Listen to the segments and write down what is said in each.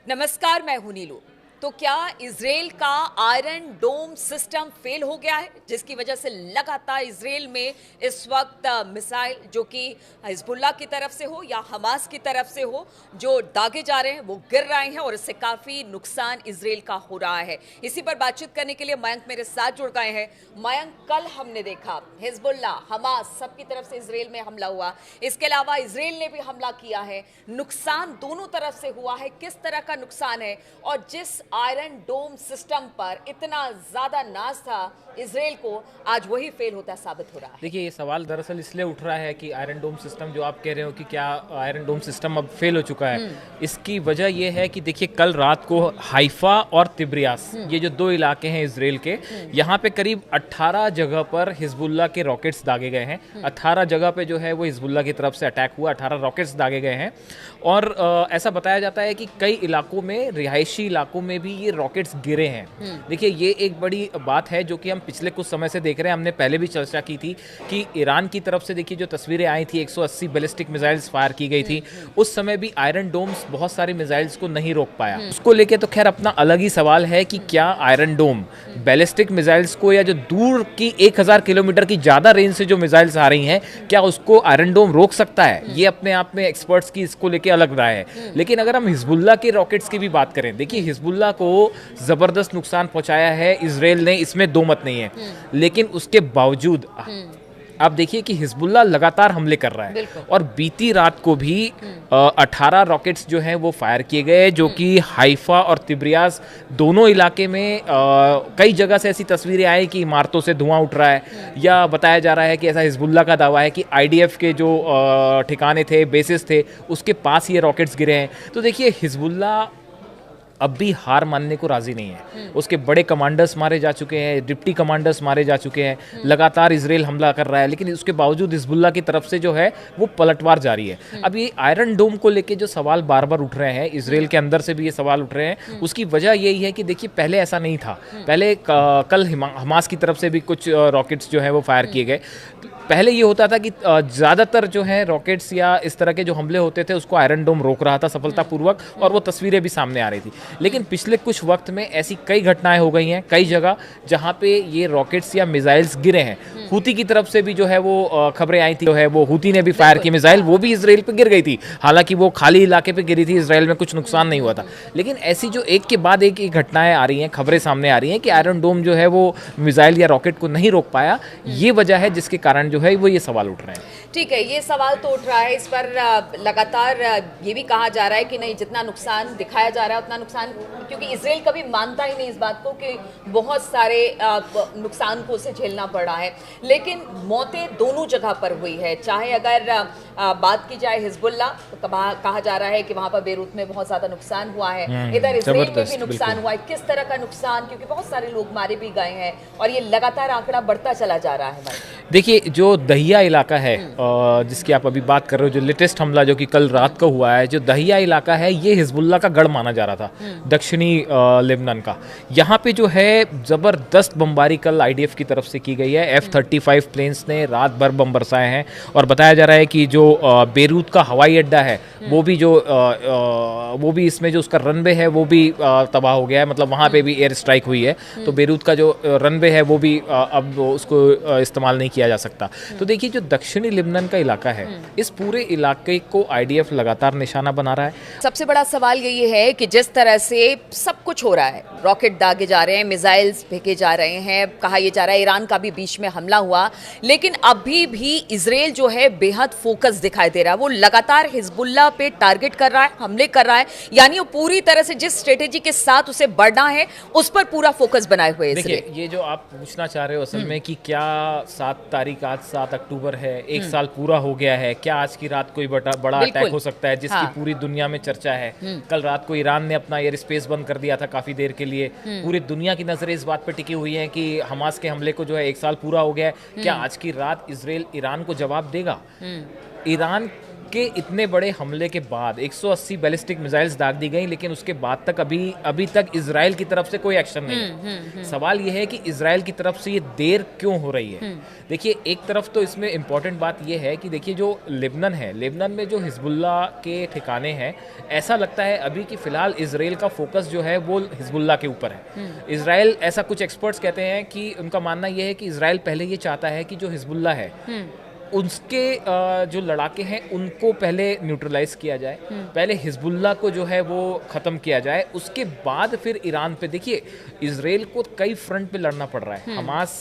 नमस्कार, मैं हूं नीलू। तो क्या इजराइल का आयरन डोम सिस्टम फेल हो गया है, जिसकी वजह से लगातार इजराइल में इस वक्त मिसाइल जो कि हिजबुल्लाह की तरफ से हो या हमास की तरफ से हो, जो दागे जा रहे हैं वो गिर रहे हैं और इससे काफी नुकसान इजराइल का हो रहा है। इसी पर बातचीत करने के लिए मयंक मेरे साथ जुड़ गए हैं। मयंक, कल हमने देखा हिजबुल्लाह हमास सबकी तरफ से इजराइल में हमला हुआ, इसके अलावा इजराइल ने भी हमला किया है। नुकसान दोनों तरफ से हुआ है। किस तरह का नुकसान है और जिस आयरन डोम सिस्टम पर इतना ज्यादा नाज था इजराइल को, आज वही फेल होता साबित हो रहा है। देखिए, ये सवाल दरअसल इसलिए उठ रहा है कि आयरन डोम सिस्टम जो आप कह रहे हो कि क्या आयरन डोम सिस्टम अब फेल हो चुका है। इसकी वजह ये है कि देखिए, कल रात को हाइफा और तिब्रियास, ये जो दो इलाके हैं इजराइल के, यहाँ पे करीब 18 जगह पर हिजबुल्लाह के रॉकेट्स दागे गए हैं। 18 जगह पे जो है वो हिजबुल्लाह की तरफ से अटैक हुआ, 18 रॉकेट्स दागे गए हैं। और ऐसा बताया जाता है कि कई इलाकों में, रिहायशी इलाकों में भी ये रॉकेट्स गिरे हैं। देखिए, ये एक बड़ी बात है जो कि हम पिछले कुछ समय से देख रहे हैं। हमने पहले भी चर्चा की थी कि ईरान की तरफ से देखिए जो तस्वीरें आई थी, 180 बैलिस्टिक मिसाइल्स फायर की गई थी। उस समय भी आयरन डोम्स बहुत सारे मिसाइल्स को नहीं रोक पाया। उसको लेके तो खैर अपना अलग ही सवाल है कि क्या आयरन डोम बैलिस्टिक मिसाइल्स को, या जो दूर की 1000 किलोमीटर की ज्यादा रेंज से जो मिसाइल्स आ रही हैं, क्या उसको आयरन डोम रोक सकता है? ये अपने आप में एक्सपर्ट्स की इसको लेके अलग राय है। लेकिन अगर हम हिजबुल्लाह के रॉकेट्स की भी बात करें, देखिए हिजबुल्लाह को जबरदस्त नुकसान पहुंचाया है इजराइल ने, इसमें दो मत नहीं है। लेकिन उसके बावजूद आप देखिए कि हिजबुल्लाह लगातार हमले कर रहा है। और बीती रात को भी 18 रॉकेट्स जो हैं वो फायर किए गए, जो कि हाइफा और तिब्रियास दोनों इलाके में कई जगह से ऐसी तस्वीरें आई कि इमारतों से धुआं उठ रहा है, या बताया जा रहा है कि ऐसा हिजबुल्लाह का दावा है कि आईडीएफ के जो ठिकाने थे, बेसिस थे, उसके पास ये रॉकेट्स गिरे हैं। तो देखिए, हिजबुल्लाह अब भी हार मानने को राजी नहीं है। उसके बड़े कमांडर्स मारे जा चुके हैं, डिप्टी कमांडर्स मारे जा चुके हैं, लगातार इजराइल हमला कर रहा है, लेकिन उसके बावजूद हिजबुल्लाह की तरफ से जो है वो पलटवार जारी है। अब ये आयरन डोम को लेके जो सवाल बार बार उठ रहे हैं, इजराइल के अंदर से भी ये सवाल उठ रहे हैं, उसकी वजह यही है कि देखिए, पहले ऐसा नहीं था। पहले कल हमास की तरफ से भी कुछ रॉकेट्स जो है वो फायर किए गए। पहले ये होता था कि ज़्यादातर जो है रॉकेट्स या इस तरह के जो हमले होते थे उसको आयरन डोम रोक रहा था सफलतापूर्वक, और वो तस्वीरें भी सामने आ रही थी। लेकिन पिछले कुछ वक्त में ऐसी कई घटनाएं हो गई हैं कई जगह जहां पे ये रॉकेट्स या मिसाइल्स गिरे हैं। हूती की तरफ से भी जो है वो खबरें आई थी, जो है वो हूती ने भी फायर की मिसाइल, वो भी इसराइल पे गिर गई थी। हालांकि वो खाली इलाके पे गिरी थी, इसराइल में कुछ नुकसान नहीं हुआ था। लेकिन ऐसी जो एक के बाद एक घटनाएं आ रही हैं, खबरें सामने आ रही हैं कि आयरन डोम जो है वो मिसाइल या रॉकेट को नहीं रोक पाया। ये वजह है जिसके कारण जो है वो ये सवाल उठ रहे हैं। ठीक है, ये सवाल तो उठ रहा है। इस पर लगातार ये भी कहा जा रहा है कि नहीं, जितना नुकसान दिखाया जा रहा है उतना नुकसान, क्योंकि इजराइल कभी मानता ही नहीं इस बात को कि बहुत सारे नुकसान को उसे झेलना पड़ा है। लेकिन मौतें दोनों जगह पर हुई है। चाहे अगर बात की जाए हिजबुल्लाह, तो कहा जा रहा है कि वहां पर बेरूत में बहुत ज्यादा नुकसान हुआ है, इधर इजराइल में भी नुकसान हुआ है। किस तरह का नुकसान, क्योंकि बहुत सारे लोग मारे भी गए हैं और ये लगातार आंकड़ा बढ़ता चला जा रहा है। देखिए, जो दहिया इलाका है जिसकी आप अभी बात कर रहे हो, जो लेटेस्ट हमला जो कि कल रात को हुआ है, जो दहिया इलाका है, ये हिजबुल्लाह का गढ़ माना जा रहा था, दक्षिणी लेबनान का। यहाँ पे जो है जबरदस्त बमबारी कल आईडीएफ की तरफ से की गई है। F-35 प्लेन्स ने रात भर बम बरसाए हैं, और बताया जा रहा है कि जो बेरूत का हवाई अड्डा है वो भी इसमें जो उसका रनवे है वो भी तबाह हो गया है। मतलब वहाँ पे भी एयर स्ट्राइक हुई है, तो बेरूत का जो रनवे है वो भी अब उसको इस्तेमाल नहीं किया जा सकता। तो देखिए, जो दक्षिणी लेबनान का इलाका है, इस पूरे इलाके को आईडीएफ लगातार निशाना बना रहा है। सबसे बड़ा सवाल यही है कि जिस तरह से सब कुछ हो रहा है, रॉकेट दागे जा रहे हैं, मिसाइल्स फेंके जा रहे हैं, कहा यह जा रहा है ईरान का भी बीच में हमला हुआ, लेकिन अभी भी इजराइल जो है बेहद फोकस दिखाई दे रहा है। वो लगातार हिजबुल्लाह पे टारगेट कर रहा है, हमले कर रहा है, यानी वो पूरी तरह से जिस स्ट्रेटेजी के साथ उसे बढ़ना है उस पर पूरा फोकस बनाए हुए है। देखिए, ये जो आप पूछना चाह रहे हो असल में कि क्या 7 तारीख, आज 7 अक्टूबर है, एक साल पूरा हो गया है, क्या आज की रात कोई बड़ा अटैक हो सकता है, जिसकी पूरी दुनिया में चर्चा है। कल रात को ईरान ने अपना एयर स्पेस बंद कर दिया था काफी देर के लिए। पूरी दुनिया की नजरें इस बात पर टिकी हुई हैं कि हमास के हमले को जो है 1 साल पूरा हो गया है। क्या आज की रात इजराइल ईरान को जवाब देगा? ईरान उसके इतने बड़े हमले के बाद 180 बैलिस्टिक मिसाइल्स दाग दी गई, लेकिन उसके बाद तक अभी तक इजराइल की तरफ से कोई एक्शन नहीं है। सवाल यह है कि इजराइल की तरफ से ये देर क्यों हो रही है। देखिए, एक तरफ तो इसमें इंपॉर्टेंट बात यह है कि देखिए जो लेबनान है, लेबनान में जो हिजबुल्लाह के ठिकाने हैं, ऐसा लगता है अभी कि फिलहाल इजराइल का फोकस जो है वो हिजबुल्लाह के ऊपर है। इजराइल, ऐसा कुछ एक्सपर्ट्स कहते हैं कि उनका मानना यह है कि इजराइल पहले ये चाहता है कि जो हिजबुल्लाह है उसके जो लड़ाके हैं उनको पहले न्यूट्रलाइज किया जाए, पहले हिजबुल्लाह को जो है वो ख़त्म किया जाए, उसके बाद फिर ईरान पे। देखिए, इजराइल को कई फ्रंट पे लड़ना पड़ रहा है। हमास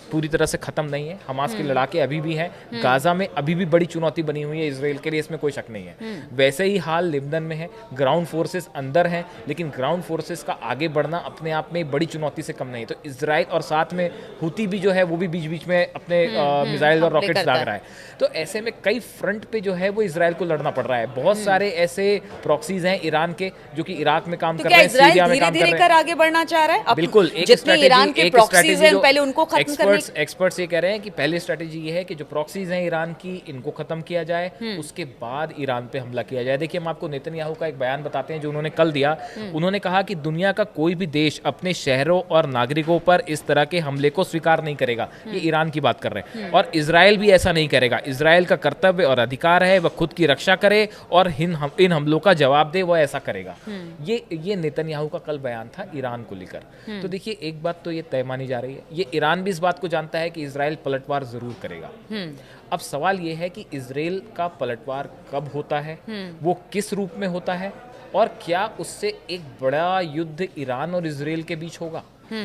पूरी तरह से ख़त्म नहीं है, हमास के लड़ाके अभी भी हैं, गाज़ा में अभी भी बड़ी चुनौती बनी हुई है इजराइल के लिए, इसमें कोई शक नहीं है। वैसे ही हाल लेबनान में है, ग्राउंड फोर्सेस अंदर हैं, लेकिन ग्राउंड फोर्सेस का आगे बढ़ना अपने आप में बड़ी चुनौती से कम नहीं। तो इजराइल और साथ में हुती भी जो है वो भी बीच बीच में अपने मिसाइल और रॉकेट्स दाग रहा है। तो ऐसे में कई फ्रंट पे जो है वो इजराइल को लड़ना पड़ रहा है। बहुत सारे ऐसे प्रॉक्सीज हैं ईरान के जो कि इराक में काम कर रहे हैं, सीरिया में काम कर रहे हैं। आगे बढ़ना चाह रहा है, बिल्कुल। जितने ईरान के प्रॉक्सीज हैं पहले उनको खत्म करने। एक्सपर्ट्स ये कह रहे हैं कि पहली स्ट्रेटेजी ये है कि जो प्रॉक्सीज हैं ईरान की, इनको खत्म किया जाए, उसके बाद ईरान पे हमला किया जाए। देखिए, हम आपको नेतन्याहू का एक बयान बताते हैं जो उन्होंने कल दिया। उन्होंने कहा कि दुनिया का कोई भी देश अपने शहरों और नागरिकों पर इस तरह के हमले को स्वीकार नहीं करेगा। ये ईरान की बात कर रहे हैं। और इजराइल भी ऐसा नहीं करेगा। इजराइल का कर्तव्य और अधिकार है वह खुद की रक्षा करे और इन हमलों का जवाब दे, वह ऐसा करेगा। ये नेतन्याहू का कल बयान था ईरान को लेकर। तो देखिए, एक बात तो ये तय मानी जा रही है, ये ईरान भी इस बात को जानता है कि इजराइल पलटवार जरूर करेगा। अब सवाल यह है कि इजराइल का पलटवार कब होता है, वो किस रूप में होता है, और क्या उससे एक बड़ा युद्ध ईरान और इजराइल के बीच होगा।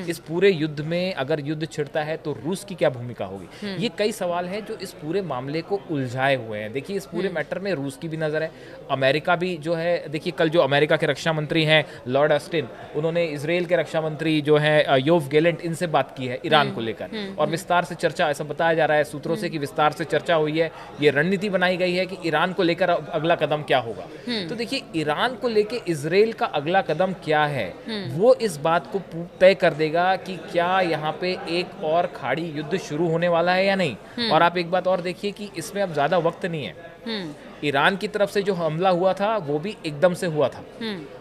इस पूरे युद्ध में अगर युद्ध छिड़ता है तो रूस की क्या भूमिका होगी। ये कई सवाल हैं जो इस पूरे मामले को उलझाए हुए हैं। देखिए, इस पूरे मैटर में रूस की भी नज़र है, अमेरिका भी जो है। देखिए, कल जो अमेरिका के रक्षा मंत्री हैं लॉर्ड ऑस्टिन, उन्होंने इजराइल के रक्षा मंत्री जो है योव गैलेंट, इनसे बात की है ईरान को लेकर, और विस्तार से चर्चा, ऐसा बताया जा रहा है सूत्रों से कि विस्तार से चर्चा हुई है। ये रणनीति बनाई गई है कि ईरान को लेकर अगला कदम क्या होगा। तो देखिए, ईरान को लेकर इजराइल का अगला कदम क्या है, वो इस बात को तय कर देगा कि क्या यहाँ पे एक और खाड़ी युद्ध शुरू होने वाला है या नहीं। और आप एक बात और देखिए कि इसमें अब ज्यादा वक्त नहीं है। ईरान की तरफ से जो हमला हुआ था वो भी एकदम से हुआ था,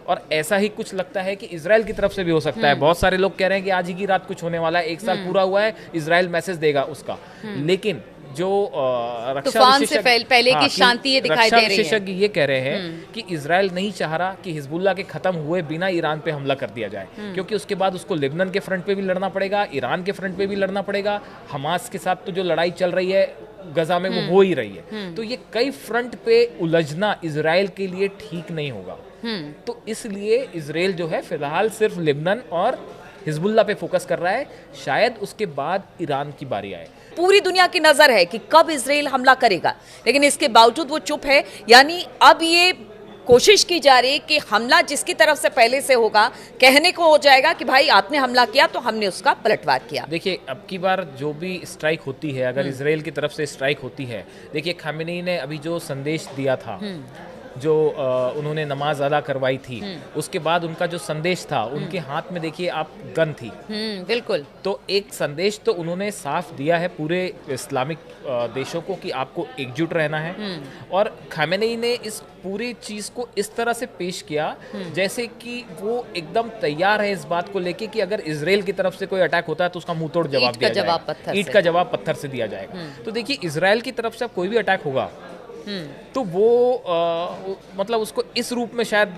और ऐसा ही कुछ लगता है कि इजराइल की तरफ से भी हो सकता है। बहुत सारे लोग कह रहे हैं कि आज ही की रात कुछ होने वाला है, 1 साल पूरा हुआ है, इजराइल मैसेज देगा उसका। लेकिन जो रक्षा पहले की शांति ये दिखाई दे रही है। विशेषज्ञ ये कह रहे हैं कि इजराइल नहीं चाह रहा कि हिजबुल्लाह के खत्म हुए बिना ईरान पे हमला कर दिया जाए, क्योंकि उसके बाद उसको लेबनान के फ्रंट पे भी लड़ना पड़ेगा, ईरान के फ्रंट पे भी लड़ना पड़ेगा, हमास के साथ तो जो लड़ाई चल रही है गजा में वो हो ही रही है। तो ये कई फ्रंट पे उलझना इजराइल के लिए ठीक नहीं होगा। तो इसलिए इजराइल जो है फिलहाल सिर्फ लेबनान और हिजबुल्लाह पे फोकस कर रहा है, शायद उसके बाद ईरान की बारी आए। पूरी दुनिया की नजर है कि कब इजराइल हमला करेगा, लेकिन इसके बावजूद वो चुप है। यानी अब ये कोशिश की जा रही है कि हमला जिसकी तरफ से पहले से होगा, कहने को हो जाएगा कि भाई आपने हमला किया तो हमने उसका पलटवार किया। देखिए, अब की बार जो भी स्ट्राइक होती है, अगर इजराइल की तरफ से स्ट्राइक होती है, देखिए खामेनी ने अभी जो संदेश दिया था, जो उन्होंने नमाज अदा करवाई थी, उसके बाद उनका जो संदेश था, उनके हाथ में देखिए आप गन थी। बिल्कुल। तो एक संदेश तो उन्होंने साफ दिया है पूरे इस्लामिक देशों को कि आपको एकजुट रहना है। और खामेनी ने इस पूरी चीज को इस तरह से पेश किया जैसे कि वो एकदम तैयार है इस बात को लेके कि अगर इजराइल की तरफ से कोई अटैक होता है तो उसका मुंह तोड़ जवाब दिया जाएगा, ईंट का जवाब पत्थर से दिया जाएगा। तो देखिए, इजराइल की तरफ से अब कोई भी अटैक होगा तो वो मतलब उसको इस रूप में शायद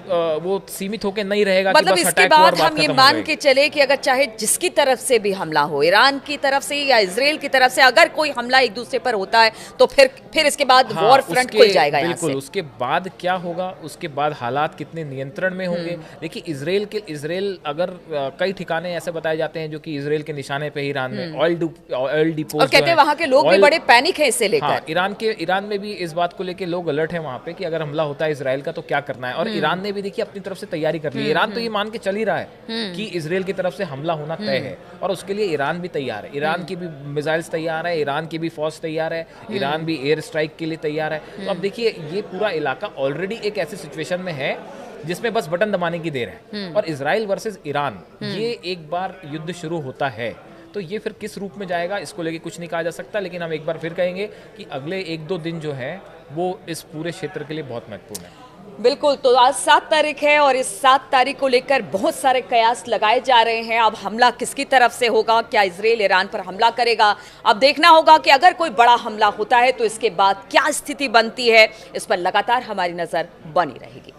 वो सीमित होकर नहीं रहेगा। मतलब कि बस इसके बाद हम ये मान के चले कि अगर चाहे जिसकी तरफ से भी हमला हो, ईरान की तरफ से या इजराइल की तरफ से, अगर कोई हमला एक दूसरे पर होता है तो फिर इसके बाद वॉर फ्रंट खुल जाएगा। बिल्कुल। उसके बाद क्या होगा, उसके बाद हालात कितने नियंत्रण में होंगे। देखिए, इजराइल अगर कई ठिकाने ऐसे बताए जाते हैं जो कि इजराइल के निशाने पे ईरान में ऑयल डिपोट, और कहते हैं वहां के लोग भी बड़े पैनिक है इससे लेकर। ईरान में भी इस बात को लेकर लोग अलर्ट है वहां पे कि अगर हमला होता है इजराइल का तो क्या करना है। और ईरान ने भी देखिए अपनी तरफ से तैयारी कर ली है। ईरान तो ये मान के चल ही रहा है कि इजराइल की तरफ से हमला होना तय है, और उसके लिए ईरान भी तैयार है। ईरान की भी मिसाइल्स तैयार है, ईरान की भी फौज तैयार है, ईरान भी एयर स्ट्राइक के लिए तैयार है। तो अब देखिए, ये पूरा इलाका ऑलरेडी एक ऐसी सिचुएशन में है जिसमें बस बटन दबाने की देर है। और इजराइल वर्सेस ईरान, ये एक बार युद्ध शुरू होता है तो ये फिर किस रूप में जाएगा इसको लेके कुछ नहीं कहा जा सकता। लेकिन हम एक बार फिर कहेंगे कि अगले 1-2 दिन जो है वो इस पूरे क्षेत्र के लिए बहुत महत्वपूर्ण है। बिल्कुल, तो आज 7 तारीख है और इस 7 तारीख को लेकर बहुत सारे कयास लगाए जा रहे हैं। अब हमला किसकी तरफ से होगा, क्या इजराइल ईरान पर हमला करेगा, अब देखना होगा कि अगर कोई बड़ा हमला होता है तो इसके बाद क्या स्थिति बनती है, इस पर लगातार हमारी नजर बनी रहेगी।